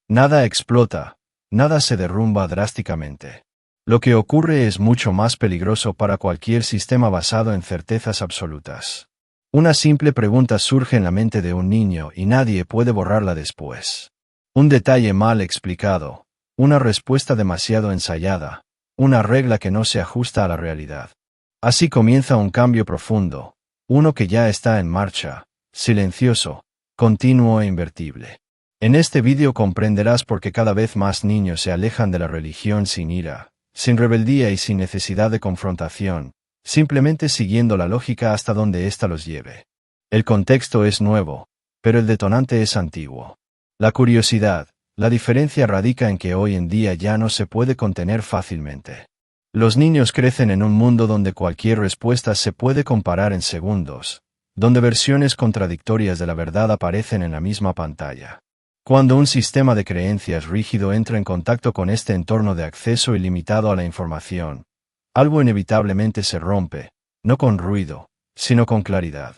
Nada explota, nada se derrumba drásticamente. Lo que ocurre es mucho más peligroso para cualquier sistema basado en certezas absolutas. Una simple pregunta surge en la mente de un niño y nadie puede borrarla después. Un detalle mal explicado, una respuesta demasiado ensayada, una regla que no se ajusta a la realidad. Así comienza un cambio profundo, uno que ya está en marcha, silencioso, continuo e invertible. En este vídeo comprenderás por qué cada vez más niños se alejan de la religión sin ira, sin rebeldía y sin necesidad de confrontación, simplemente siguiendo la lógica hasta donde ésta los lleve. El contexto es nuevo, pero el detonante es antiguo. La curiosidad, la diferencia radica en que hoy en día ya no se puede contener fácilmente. Los niños crecen en un mundo donde cualquier respuesta se puede comparar en segundos, donde versiones contradictorias de la verdad aparecen en la misma pantalla. Cuando un sistema de creencias rígido entra en contacto con este entorno de acceso ilimitado a la información, algo inevitablemente se rompe, no con ruido, sino con claridad.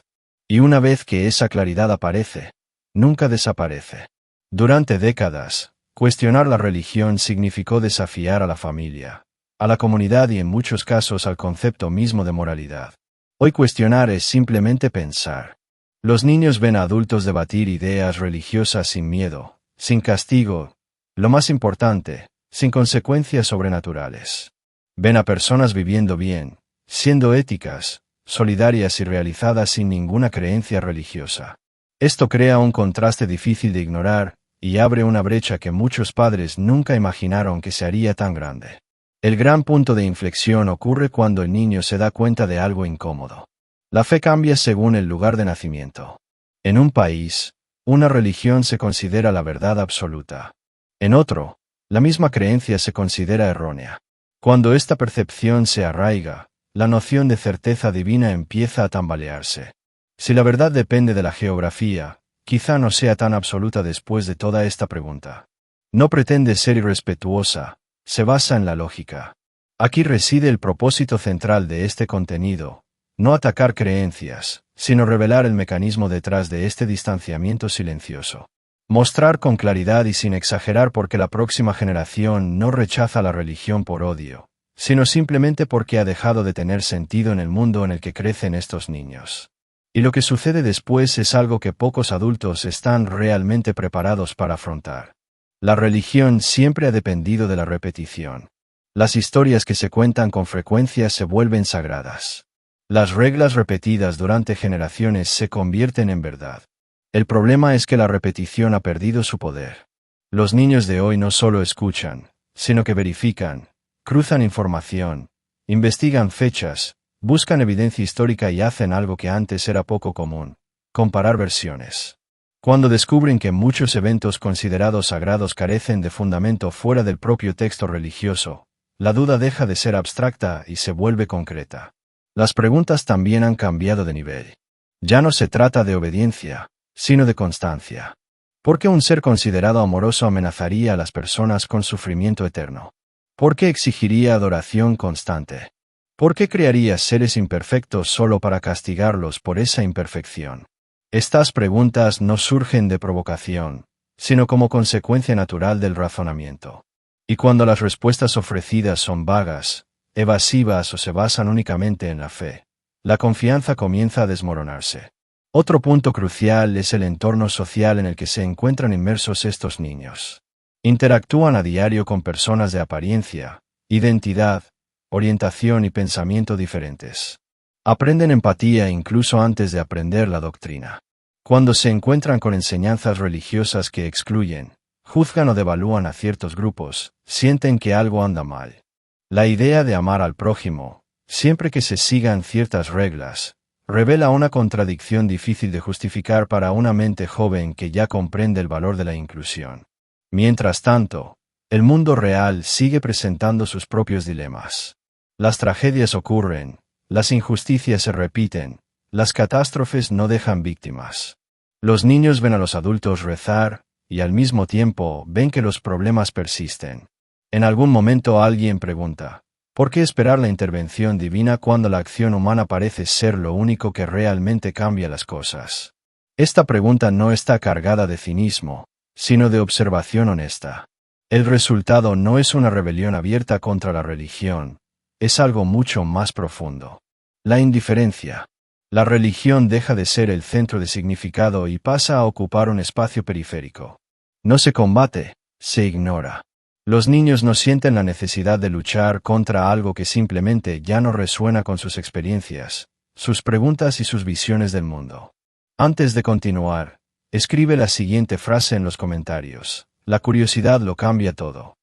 Y una vez que esa claridad aparece, nunca desaparece. Durante décadas, cuestionar la religión significó desafiar a la familia, a la comunidad y en muchos casos al concepto mismo de moralidad. Hoy cuestionar es simplemente pensar. Los niños ven a adultos debatir ideas religiosas sin miedo, sin castigo, lo más importante, sin consecuencias sobrenaturales. Ven a personas viviendo bien, siendo éticas, solidarias y realizadas sin ninguna creencia religiosa. Esto crea un contraste difícil de ignorar, y abre una brecha que muchos padres nunca imaginaron que se haría tan grande. El gran punto de inflexión ocurre cuando el niño se da cuenta de algo incómodo. La fe cambia según el lugar de nacimiento. En un país, una religión se considera la verdad absoluta. En otro, la misma creencia se considera errónea. Cuando esta percepción se arraiga, la noción de certeza divina empieza a tambalearse. Si la verdad depende de la geografía, quizá no sea tan absoluta después de toda esta pregunta. No pretende ser irrespetuosa, se basa en la lógica. Aquí reside el propósito central de este contenido. No atacar creencias, sino revelar el mecanismo detrás de este distanciamiento silencioso. Mostrar con claridad y sin exagerar por qué la próxima generación no rechaza la religión por odio, sino simplemente porque ha dejado de tener sentido en el mundo en el que crecen estos niños. Y lo que sucede después es algo que pocos adultos están realmente preparados para afrontar. La religión siempre ha dependido de la repetición. Las historias que se cuentan con frecuencia se vuelven sagradas. Las reglas repetidas durante generaciones se convierten en verdad. El problema es que la repetición ha perdido su poder. Los niños de hoy no solo escuchan, sino que verifican, cruzan información, investigan fechas, buscan evidencia histórica y hacen algo que antes era poco común: comparar versiones. Cuando descubren que muchos eventos considerados sagrados carecen de fundamento fuera del propio texto religioso, la duda deja de ser abstracta y se vuelve concreta. Las preguntas también han cambiado de nivel. Ya no se trata de obediencia, sino de constancia. ¿Por qué un ser considerado amoroso amenazaría a las personas con sufrimiento eterno? ¿Por qué exigiría adoración constante? ¿Por qué crearía seres imperfectos solo para castigarlos por esa imperfección? Estas preguntas no surgen de provocación, sino como consecuencia natural del razonamiento. Y cuando las respuestas ofrecidas son vagas, evasivas o se basan únicamente en la fe, la confianza comienza a desmoronarse. Otro punto crucial es el entorno social en el que se encuentran inmersos estos niños. Interactúan a diario con personas de apariencia, identidad, orientación y pensamiento diferentes. Aprenden empatía incluso antes de aprender la doctrina. Cuando se encuentran con enseñanzas religiosas que excluyen, juzgan o devalúan a ciertos grupos, sienten que algo anda mal. La idea de amar al prójimo, siempre que se sigan ciertas reglas, revela una contradicción difícil de justificar para una mente joven que ya comprende el valor de la inclusión. Mientras tanto, el mundo real sigue presentando sus propios dilemas. Las tragedias ocurren, las injusticias se repiten, las catástrofes no dejan víctimas. Los niños ven a los adultos rezar, y al mismo tiempo ven que los problemas persisten. En algún momento alguien pregunta: ¿por qué esperar la intervención divina cuando la acción humana parece ser lo único que realmente cambia las cosas? Esta pregunta no está cargada de cinismo, sino de observación honesta. El resultado no es una rebelión abierta contra la religión, es algo mucho más profundo. La indiferencia. La religión deja de ser el centro de significado y pasa a ocupar un espacio periférico. No se combate, se ignora. Los niños no sienten la necesidad de luchar contra algo que simplemente ya no resuena con sus experiencias, sus preguntas y sus visiones del mundo. Antes de continuar, escribe la siguiente frase en los comentarios. La curiosidad lo cambia todo.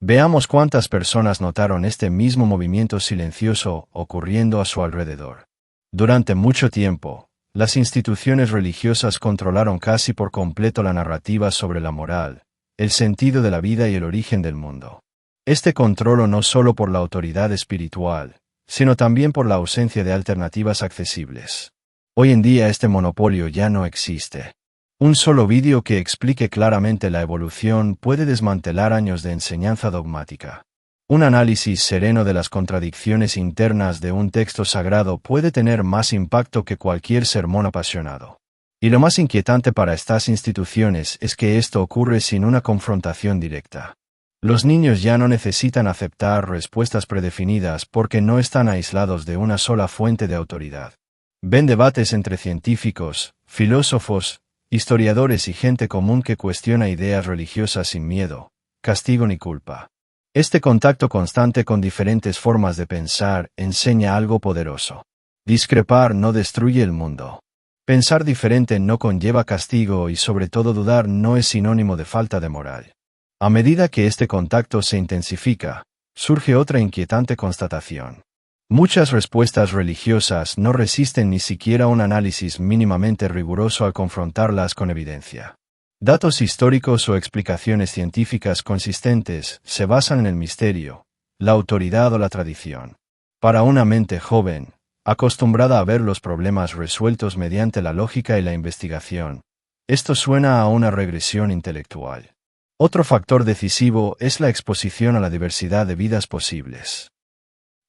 Veamos cuántas personas notaron este mismo movimiento silencioso ocurriendo a su alrededor. Durante mucho tiempo, las instituciones religiosas controlaron casi por completo la narrativa sobre la moral, el sentido de la vida y el origen del mundo. Este controlo no solo por la autoridad espiritual, sino también por la ausencia de alternativas accesibles. Hoy en día este monopolio ya no existe. Un solo vídeo que explique claramente la evolución puede desmantelar años de enseñanza dogmática. Un análisis sereno de las contradicciones internas de un texto sagrado puede tener más impacto que cualquier sermón apasionado. Y lo más inquietante para estas instituciones es que esto ocurre sin una confrontación directa. Los niños ya no necesitan aceptar respuestas predefinidas porque no están aislados de una sola fuente de autoridad. Ven debates entre científicos, filósofos, historiadores y gente común que cuestiona ideas religiosas sin miedo, castigo ni culpa. Este contacto constante con diferentes formas de pensar enseña algo poderoso. Discrepar no destruye el mundo. Pensar diferente no conlleva castigo y sobre todo dudar no es sinónimo de falta de moral. A medida que este contacto se intensifica, surge otra inquietante constatación. Muchas respuestas religiosas no resisten ni siquiera un análisis mínimamente riguroso al confrontarlas con evidencia. Datos históricos o explicaciones científicas consistentes se basan en el misterio, la autoridad o la tradición. Para una mente joven, acostumbrada a ver los problemas resueltos mediante la lógica y la investigación, esto suena a una regresión intelectual. Otro factor decisivo es la exposición a la diversidad de vidas posibles.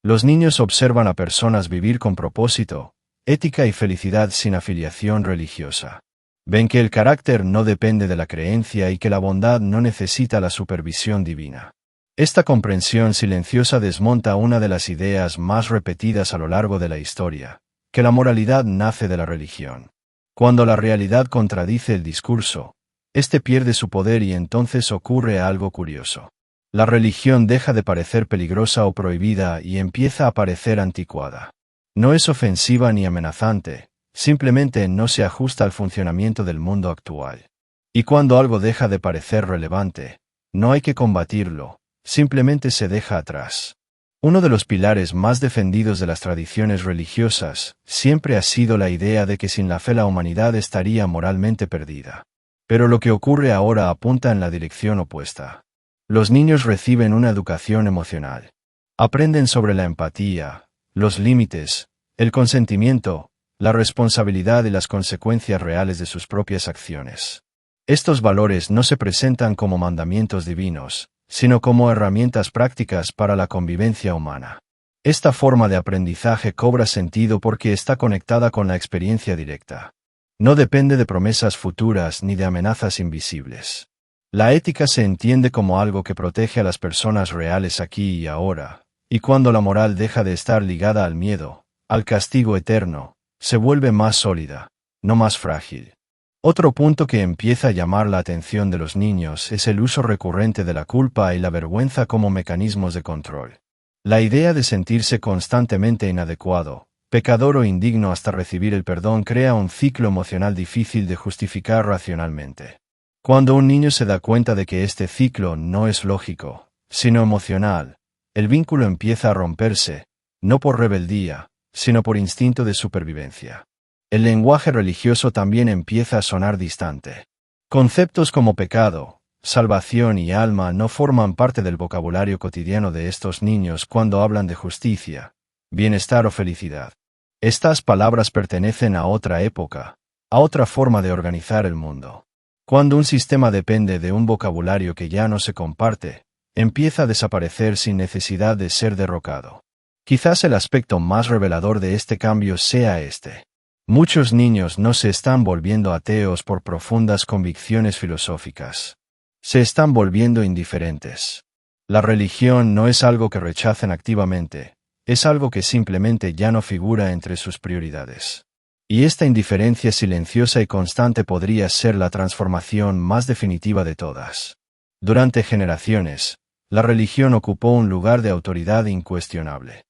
Los niños observan a personas vivir con propósito, ética y felicidad sin afiliación religiosa. Ven que el carácter no depende de la creencia y que la bondad no necesita la supervisión divina. Esta comprensión silenciosa desmonta una de las ideas más repetidas a lo largo de la historia, que la moralidad nace de la religión. Cuando la realidad contradice el discurso, este pierde su poder y entonces ocurre algo curioso. La religión deja de parecer peligrosa o prohibida y empieza a parecer anticuada. No es ofensiva ni amenazante, simplemente no se ajusta al funcionamiento del mundo actual. Y cuando algo deja de parecer relevante, no hay que combatirlo, simplemente se deja atrás. Uno de los pilares más defendidos de las tradiciones religiosas siempre ha sido la idea de que sin la fe la humanidad estaría moralmente perdida. Pero lo que ocurre ahora apunta en la dirección opuesta. Los niños reciben una educación emocional. Aprenden sobre la empatía, los límites, el consentimiento, la responsabilidad y las consecuencias reales de sus propias acciones. Estos valores no se presentan como mandamientos divinos, sino como herramientas prácticas para la convivencia humana. Esta forma de aprendizaje cobra sentido porque está conectada con la experiencia directa. No depende de promesas futuras ni de amenazas invisibles. La ética se entiende como algo que protege a las personas reales aquí y ahora, y cuando la moral deja de estar ligada al miedo, al castigo eterno, se vuelve más sólida, no más frágil. Otro punto que empieza a llamar la atención de los niños es el uso recurrente de la culpa y la vergüenza como mecanismos de control. La idea de sentirse constantemente inadecuado, pecador o indigno hasta recibir el perdón crea un ciclo emocional difícil de justificar racionalmente. Cuando un niño se da cuenta de que este ciclo no es lógico, sino emocional, el vínculo empieza a romperse, no por rebeldía, sino por instinto de supervivencia. El lenguaje religioso también empieza a sonar distante. Conceptos como pecado, salvación y alma no forman parte del vocabulario cotidiano de estos niños cuando hablan de justicia, bienestar o felicidad. Estas palabras pertenecen a otra época, a otra forma de organizar el mundo. Cuando un sistema depende de un vocabulario que ya no se comparte, empieza a desaparecer sin necesidad de ser derrocado. Quizás el aspecto más revelador de este cambio sea este. Muchos niños no se están volviendo ateos por profundas convicciones filosóficas. Se están volviendo indiferentes. La religión no es algo que rechacen activamente, es algo que simplemente ya no figura entre sus prioridades. Y esta indiferencia silenciosa y constante podría ser la transformación más definitiva de todas. Durante generaciones, la religión ocupó un lugar de autoridad incuestionable.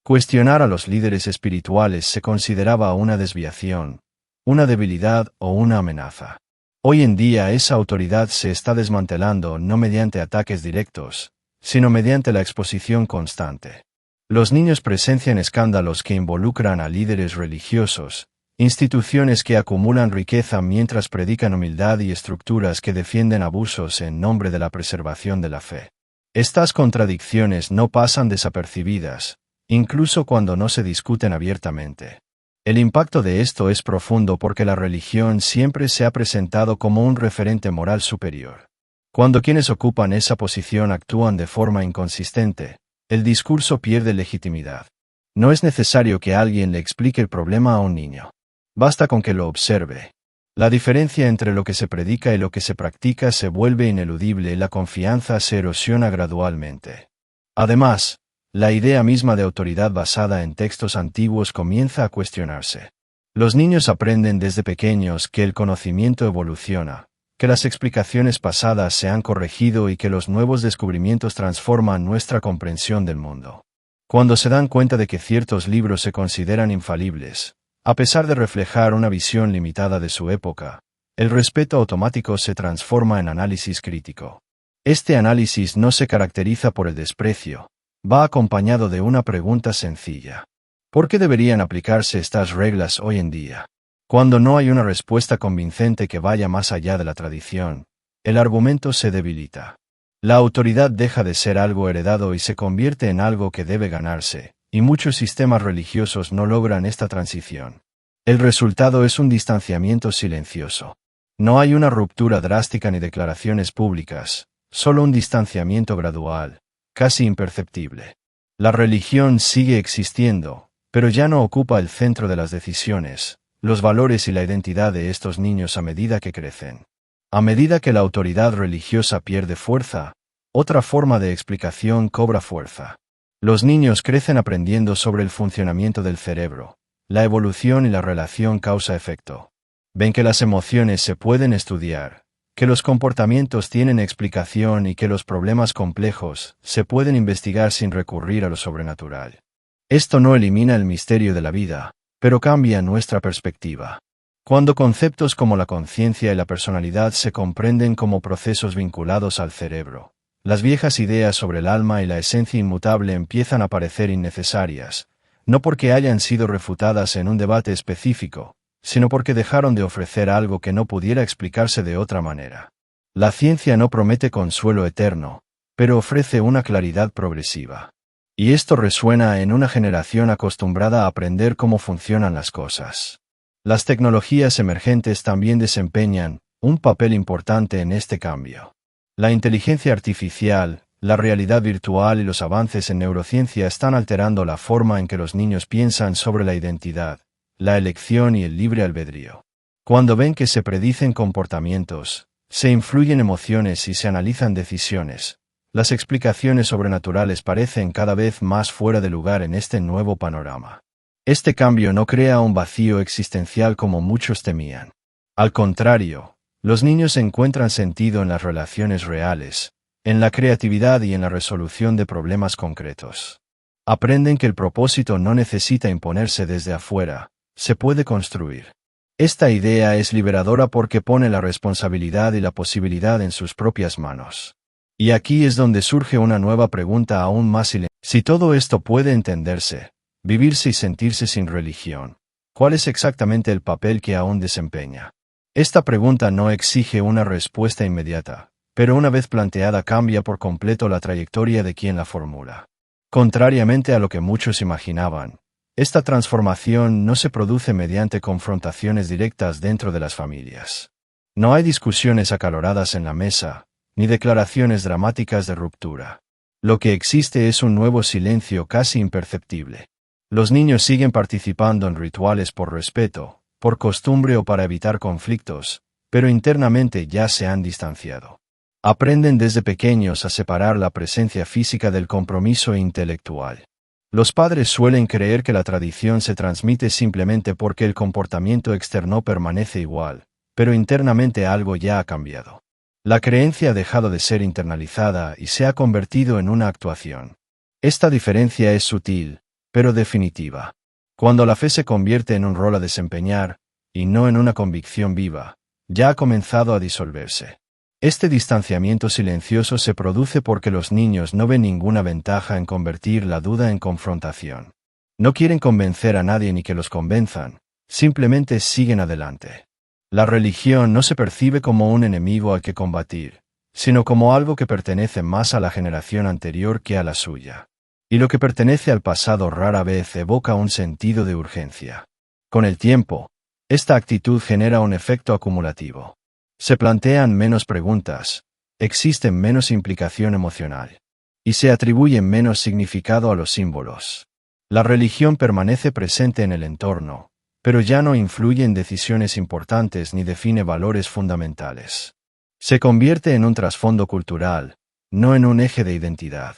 Cuestionar a los líderes espirituales se consideraba una desviación, una debilidad o una amenaza. Hoy en día esa autoridad se está desmantelando no mediante ataques directos, sino mediante la exposición constante. Los niños presencian escándalos que involucran a líderes religiosos, instituciones que acumulan riqueza mientras predican humildad y estructuras que defienden abusos en nombre de la preservación de la fe. Estas contradicciones no pasan desapercibidas, incluso cuando no se discuten abiertamente. El impacto de esto es profundo porque la religión siempre se ha presentado como un referente moral superior. Cuando quienes ocupan esa posición actúan de forma inconsistente, el discurso pierde legitimidad. No es necesario que alguien le explique el problema a un niño. Basta con que lo observe. La diferencia entre lo que se predica y lo que se practica se vuelve ineludible y la confianza se erosiona gradualmente. Además, la idea misma de autoridad basada en textos antiguos comienza a cuestionarse. Los niños aprenden desde pequeños que el conocimiento evoluciona, que las explicaciones pasadas se han corregido y que los nuevos descubrimientos transforman nuestra comprensión del mundo. Cuando se dan cuenta de que ciertos libros se consideran infalibles, a pesar de reflejar una visión limitada de su época, el respeto automático se transforma en análisis crítico. Este análisis no se caracteriza por el desprecio, va acompañado de una pregunta sencilla. ¿Por qué deberían aplicarse estas reglas hoy en día? Cuando no hay una respuesta convincente que vaya más allá de la tradición, el argumento se debilita. La autoridad deja de ser algo heredado y se convierte en algo que debe ganarse, y muchos sistemas religiosos no logran esta transición. El resultado es un distanciamiento silencioso. No hay una ruptura drástica ni declaraciones públicas, solo un distanciamiento gradual, casi imperceptible. La religión sigue existiendo, pero ya no ocupa el centro de las decisiones, los valores y la identidad de estos niños a medida que crecen. A medida que la autoridad religiosa pierde fuerza, otra forma de explicación cobra fuerza. Los niños crecen aprendiendo sobre el funcionamiento del cerebro, la evolución y la relación causa-efecto. Ven que las emociones se pueden estudiar, que los comportamientos tienen explicación y que los problemas complejos se pueden investigar sin recurrir a lo sobrenatural. Esto no elimina el misterio de la vida, pero cambia nuestra perspectiva. Cuando conceptos como la conciencia y la personalidad se comprenden como procesos vinculados al cerebro, las viejas ideas sobre el alma y la esencia inmutable empiezan a parecer innecesarias, no porque hayan sido refutadas en un debate específico, sino porque dejaron de ofrecer algo que no pudiera explicarse de otra manera. La ciencia no promete consuelo eterno, pero ofrece una claridad progresiva. Y esto resuena en una generación acostumbrada a aprender cómo funcionan las cosas. Las tecnologías emergentes también desempeñan un papel importante en este cambio. La inteligencia artificial, la realidad virtual y los avances en neurociencia están alterando la forma en que los niños piensan sobre la identidad, la elección y el libre albedrío. Cuando ven que se predicen comportamientos, se influyen emociones y se analizan decisiones, las explicaciones sobrenaturales parecen cada vez más fuera de lugar en este nuevo panorama. Este cambio no crea un vacío existencial como muchos temían. Al contrario, los niños encuentran sentido en las relaciones reales, en la creatividad y en la resolución de problemas concretos. Aprenden que el propósito no necesita imponerse desde afuera, se puede construir. Esta idea es liberadora porque pone la responsabilidad y la posibilidad en sus propias manos. Y aquí es donde surge una nueva pregunta aún más silenciosa. Si todo esto puede entenderse, vivirse y sentirse sin religión, ¿cuál es exactamente el papel que aún desempeña? Esta pregunta no exige una respuesta inmediata, pero una vez planteada cambia por completo la trayectoria de quien la formula. Contrariamente a lo que muchos imaginaban, esta transformación no se produce mediante confrontaciones directas dentro de las familias. No hay discusiones acaloradas en la mesa, ni declaraciones dramáticas de ruptura. Lo que existe es un nuevo silencio casi imperceptible. Los niños siguen participando en rituales por respeto, por costumbre o para evitar conflictos, pero internamente ya se han distanciado. Aprenden desde pequeños a separar la presencia física del compromiso intelectual. Los padres suelen creer que la tradición se transmite simplemente porque el comportamiento externo permanece igual, pero internamente algo ya ha cambiado. La creencia ha dejado de ser internalizada y se ha convertido en una actuación. Esta diferencia es sutil, pero definitiva. Cuando la fe se convierte en un rol a desempeñar, y no en una convicción viva, ya ha comenzado a disolverse. Este distanciamiento silencioso se produce porque los niños no ven ninguna ventaja en convertir la duda en confrontación. No quieren convencer a nadie ni que los convenzan, simplemente siguen adelante. La religión no se percibe como un enemigo al que combatir, sino como algo que pertenece más a la generación anterior que a la suya. Y lo que pertenece al pasado rara vez evoca un sentido de urgencia. Con el tiempo, esta actitud genera un efecto acumulativo. Se plantean menos preguntas, existe menos implicación emocional, y se atribuye menos significado a los símbolos. La religión permanece presente en el entorno, pero ya no influye en decisiones importantes ni define valores fundamentales. Se convierte en un trasfondo cultural, no en un eje de identidad.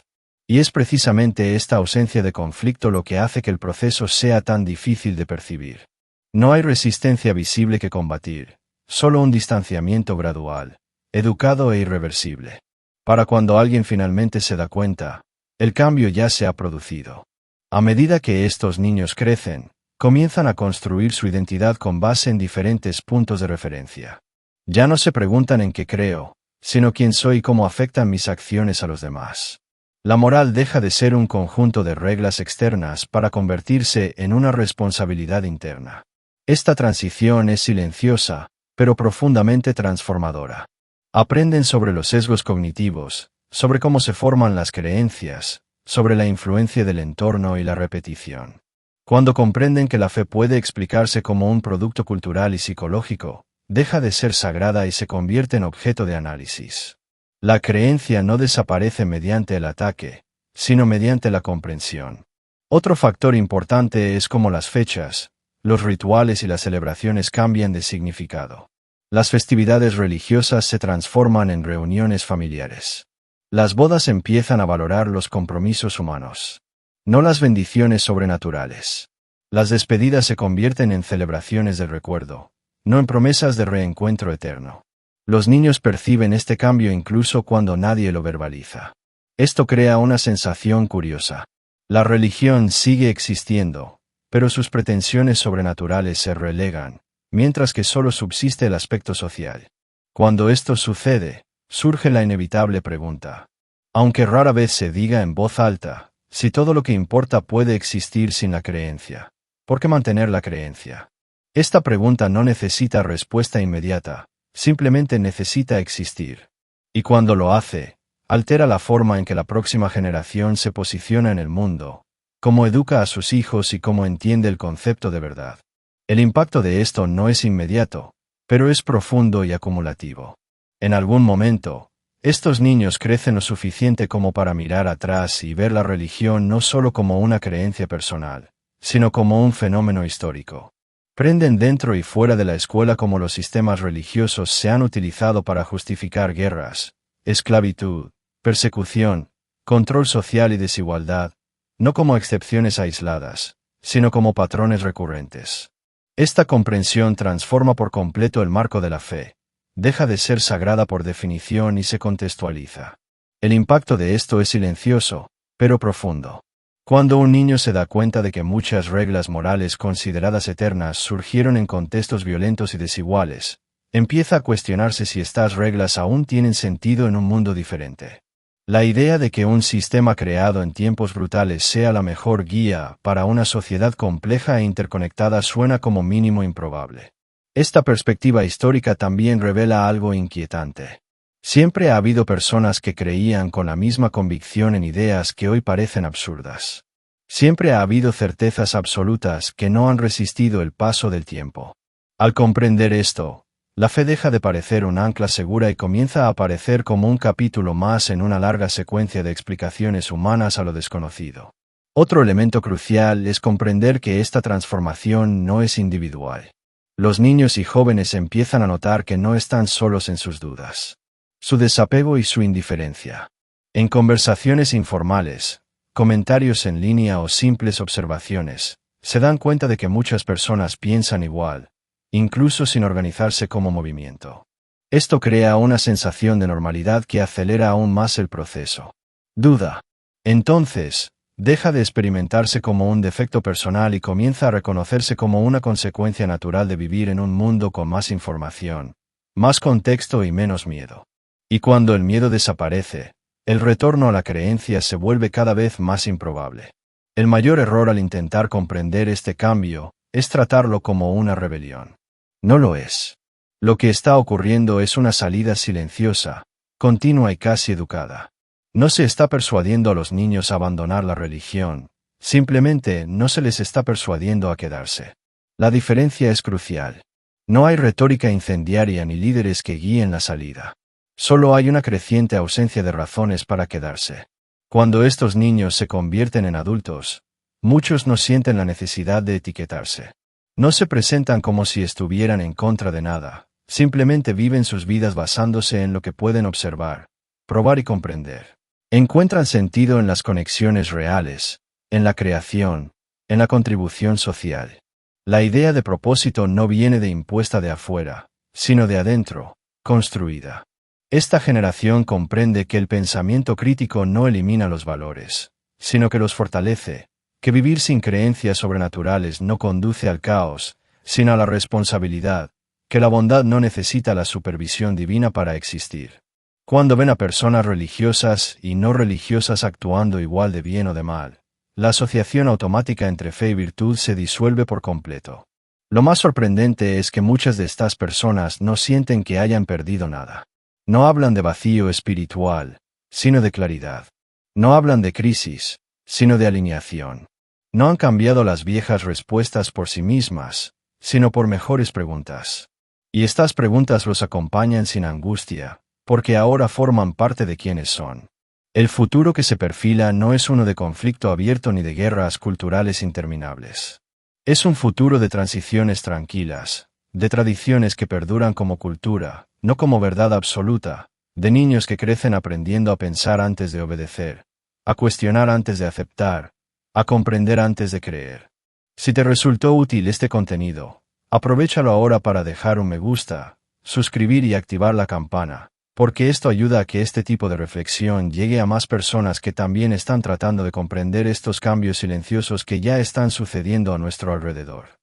Y es precisamente esta ausencia de conflicto lo que hace que el proceso sea tan difícil de percibir. No hay resistencia visible que combatir, solo un distanciamiento gradual, educado e irreversible. Para cuando alguien finalmente se da cuenta, el cambio ya se ha producido. A medida que estos niños crecen, comienzan a construir su identidad con base en diferentes puntos de referencia. Ya no se preguntan en qué creo, sino quién soy y cómo afectan mis acciones a los demás. La moral deja de ser un conjunto de reglas externas para convertirse en una responsabilidad interna. Esta transición es silenciosa, pero profundamente transformadora. Aprenden sobre los sesgos cognitivos, sobre cómo se forman las creencias, sobre la influencia del entorno y la repetición. Cuando comprenden que la fe puede explicarse como un producto cultural y psicológico, deja de ser sagrada y se convierte en objeto de análisis. La creencia no desaparece mediante el ataque, sino mediante la comprensión. Otro factor importante es cómo las fechas, los rituales y las celebraciones cambian de significado. Las festividades religiosas se transforman en reuniones familiares. Las bodas empiezan a valorar los compromisos humanos, no las bendiciones sobrenaturales. Las despedidas se convierten en celebraciones del recuerdo, no en promesas de reencuentro eterno. Los niños perciben este cambio incluso cuando nadie lo verbaliza. Esto crea una sensación curiosa. La religión sigue existiendo, pero sus pretensiones sobrenaturales se relegan, mientras que solo subsiste el aspecto social. Cuando esto sucede, surge la inevitable pregunta. Aunque rara vez se diga en voz alta, si todo lo que importa puede existir sin la creencia, ¿por qué mantener la creencia? Esta pregunta no necesita respuesta inmediata, simplemente necesita existir. Y cuando lo hace, altera la forma en que la próxima generación se posiciona en el mundo, cómo educa a sus hijos y cómo entiende el concepto de verdad. El impacto de esto no es inmediato, pero es profundo y acumulativo. En algún momento, estos niños crecen lo suficiente como para mirar atrás y ver la religión no solo como una creencia personal, sino como un fenómeno histórico. Prenden dentro y fuera de la escuela cómo los sistemas religiosos se han utilizado para justificar guerras, esclavitud, persecución, control social y desigualdad, no como excepciones aisladas, sino como patrones recurrentes. Esta comprensión transforma por completo el marco de la fe, deja de ser sagrada por definición y se contextualiza. El impacto de esto es silencioso, pero profundo. Cuando un niño se da cuenta de que muchas reglas morales consideradas eternas surgieron en contextos violentos y desiguales, empieza a cuestionarse si estas reglas aún tienen sentido en un mundo diferente. La idea de que un sistema creado en tiempos brutales sea la mejor guía para una sociedad compleja e interconectada suena como mínimo improbable. Esta perspectiva histórica también revela algo inquietante. Siempre ha habido personas que creían con la misma convicción en ideas que hoy parecen absurdas. Siempre ha habido certezas absolutas que no han resistido el paso del tiempo. Al comprender esto, la fe deja de parecer un ancla segura y comienza a aparecer como un capítulo más en una larga secuencia de explicaciones humanas a lo desconocido. Otro elemento crucial es comprender que esta transformación no es individual. Los niños y jóvenes empiezan a notar que no están solos en sus dudas, su desapego y su indiferencia. En conversaciones informales, comentarios en línea o simples observaciones, se dan cuenta de que muchas personas piensan igual, incluso sin organizarse como movimiento. Esto crea una sensación de normalidad que acelera aún más el proceso. Duda. Entonces, deja de experimentarse como un defecto personal y comienza a reconocerse como una consecuencia natural de vivir en un mundo con más información, más contexto y menos miedo. Y cuando el miedo desaparece, el retorno a la creencia se vuelve cada vez más improbable. El mayor error al intentar comprender este cambio es tratarlo como una rebelión. No lo es. Lo que está ocurriendo es una salida silenciosa, continua y casi educada. No se está persuadiendo a los niños a abandonar la religión, simplemente no se les está persuadiendo a quedarse. La diferencia es crucial. No hay retórica incendiaria ni líderes que guíen la salida. Solo hay una creciente ausencia de razones para quedarse. Cuando estos niños se convierten en adultos, muchos no sienten la necesidad de etiquetarse. No se presentan como si estuvieran en contra de nada, simplemente viven sus vidas basándose en lo que pueden observar, probar y comprender. Encuentran sentido en las conexiones reales, en la creación, en la contribución social. La idea de propósito no viene de impuesta de afuera, sino de adentro, construida. Esta generación comprende que el pensamiento crítico no elimina los valores, sino que los fortalece, que vivir sin creencias sobrenaturales no conduce al caos, sino a la responsabilidad, que la bondad no necesita la supervisión divina para existir. Cuando ven a personas religiosas y no religiosas actuando igual de bien o de mal, la asociación automática entre fe y virtud se disuelve por completo. Lo más sorprendente es que muchas de estas personas no sienten que hayan perdido nada. No hablan de vacío espiritual, sino de claridad. No hablan de crisis, sino de alineación. No han cambiado las viejas respuestas por sí mismas, sino por mejores preguntas. Y estas preguntas los acompañan sin angustia, porque ahora forman parte de quienes son. El futuro que se perfila no es uno de conflicto abierto ni de guerras culturales interminables. Es un futuro de transiciones tranquilas, de tradiciones que perduran como cultura, no como verdad absoluta, de niños que crecen aprendiendo a pensar antes de obedecer, a cuestionar antes de aceptar, a comprender antes de creer. Si te resultó útil este contenido, aprovéchalo ahora para dejar un me gusta, suscribir y activar la campana, porque esto ayuda a que este tipo de reflexión llegue a más personas que también están tratando de comprender estos cambios silenciosos que ya están sucediendo a nuestro alrededor.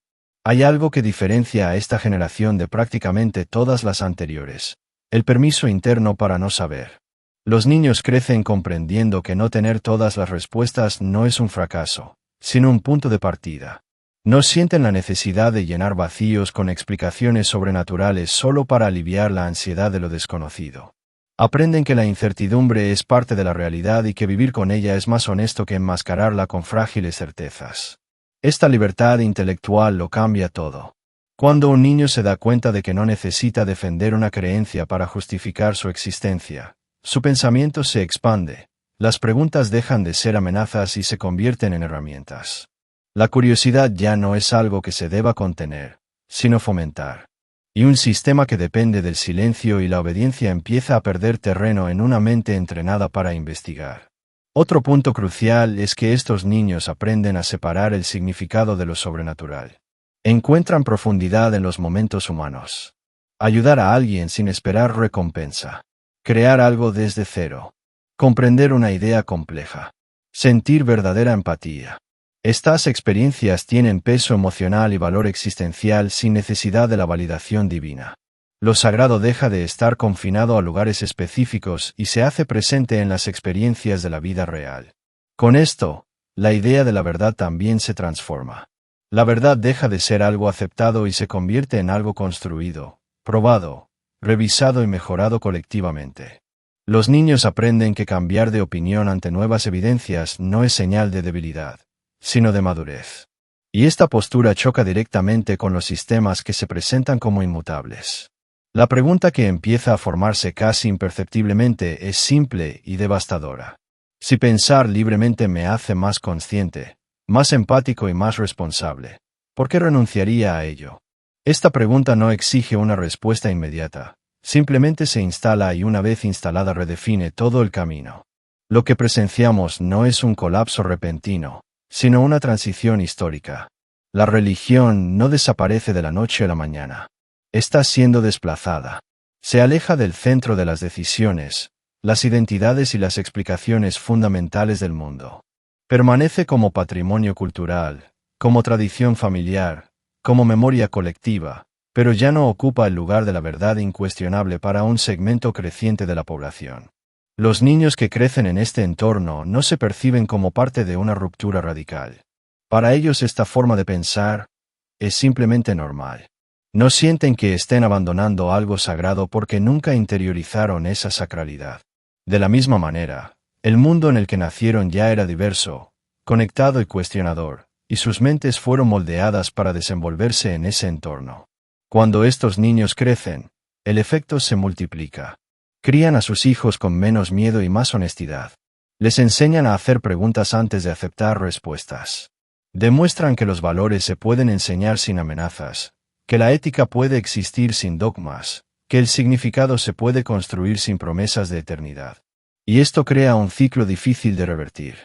Hay algo que diferencia a esta generación de prácticamente todas las anteriores: el permiso interno para no saber. Los niños crecen comprendiendo que no tener todas las respuestas no es un fracaso, sino un punto de partida. No sienten la necesidad de llenar vacíos con explicaciones sobrenaturales solo para aliviar la ansiedad de lo desconocido. Aprenden que la incertidumbre es parte de la realidad y que vivir con ella es más honesto que enmascararla con frágiles certezas. Esta libertad intelectual lo cambia todo. Cuando un niño se da cuenta de que no necesita defender una creencia para justificar su existencia, su pensamiento se expande, las preguntas dejan de ser amenazas y se convierten en herramientas. La curiosidad ya no es algo que se deba contener, sino fomentar. Y un sistema que depende del silencio y la obediencia empieza a perder terreno en una mente entrenada para investigar. Otro punto crucial es que estos niños aprenden a separar el significado de lo sobrenatural. Encuentran profundidad en los momentos humanos. Ayudar a alguien sin esperar recompensa. Crear algo desde cero. Comprender una idea compleja. Sentir verdadera empatía. Estas experiencias tienen peso emocional y valor existencial sin necesidad de la validación divina. Lo sagrado deja de estar confinado a lugares específicos y se hace presente en las experiencias de la vida real. Con esto, la idea de la verdad también se transforma. La verdad deja de ser algo aceptado y se convierte en algo construido, probado, revisado y mejorado colectivamente. Los niños aprenden que cambiar de opinión ante nuevas evidencias no es señal de debilidad, sino de madurez. Y esta postura choca directamente con los sistemas que se presentan como inmutables. La pregunta que empieza a formarse casi imperceptiblemente es simple y devastadora. Si pensar libremente me hace más consciente, más empático y más responsable, ¿por qué renunciaría a ello? Esta pregunta no exige una respuesta inmediata, simplemente se instala y una vez instalada redefine todo el camino. Lo que presenciamos no es un colapso repentino, sino una transición histórica. La religión no desaparece de la noche a la mañana. Está siendo desplazada. Se aleja del centro de las decisiones, las identidades y las explicaciones fundamentales del mundo. Permanece como patrimonio cultural, como tradición familiar, como memoria colectiva, pero ya no ocupa el lugar de la verdad incuestionable para un segmento creciente de la población. Los niños que crecen en este entorno no se perciben como parte de una ruptura radical. Para ellos esta forma de pensar es simplemente normal. No sienten que estén abandonando algo sagrado porque nunca interiorizaron esa sacralidad. De la misma manera, el mundo en el que nacieron ya era diverso, conectado y cuestionador, y sus mentes fueron moldeadas para desenvolverse en ese entorno. Cuando estos niños crecen, el efecto se multiplica. Crían a sus hijos con menos miedo y más honestidad. Les enseñan a hacer preguntas antes de aceptar respuestas. Demuestran que los valores se pueden enseñar sin amenazas, que la ética puede existir sin dogmas, que el significado se puede construir sin promesas de eternidad. Y esto crea un ciclo difícil de revertir.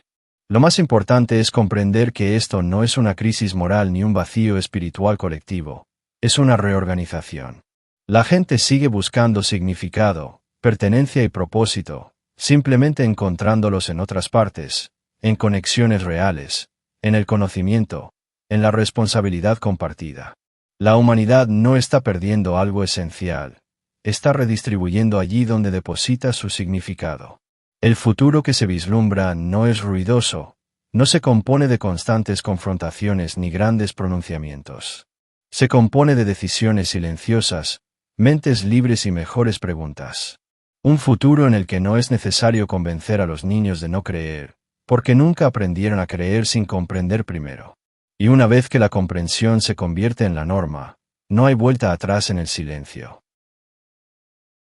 Lo más importante es comprender que esto no es una crisis moral ni un vacío espiritual colectivo, es una reorganización. La gente sigue buscando significado, pertenencia y propósito, simplemente encontrándolos en otras partes, en conexiones reales, en el conocimiento, en la responsabilidad compartida. La humanidad no está perdiendo algo esencial, está redistribuyendo allí donde deposita su significado. El futuro que se vislumbra no es ruidoso, no se compone de constantes confrontaciones ni grandes pronunciamientos. Se compone de decisiones silenciosas, mentes libres y mejores preguntas. Un futuro en el que no es necesario convencer a los niños de no creer, porque nunca aprendieron a creer sin comprender primero. Y una vez que la comprensión se convierte en la norma, no hay vuelta atrás en el silencio.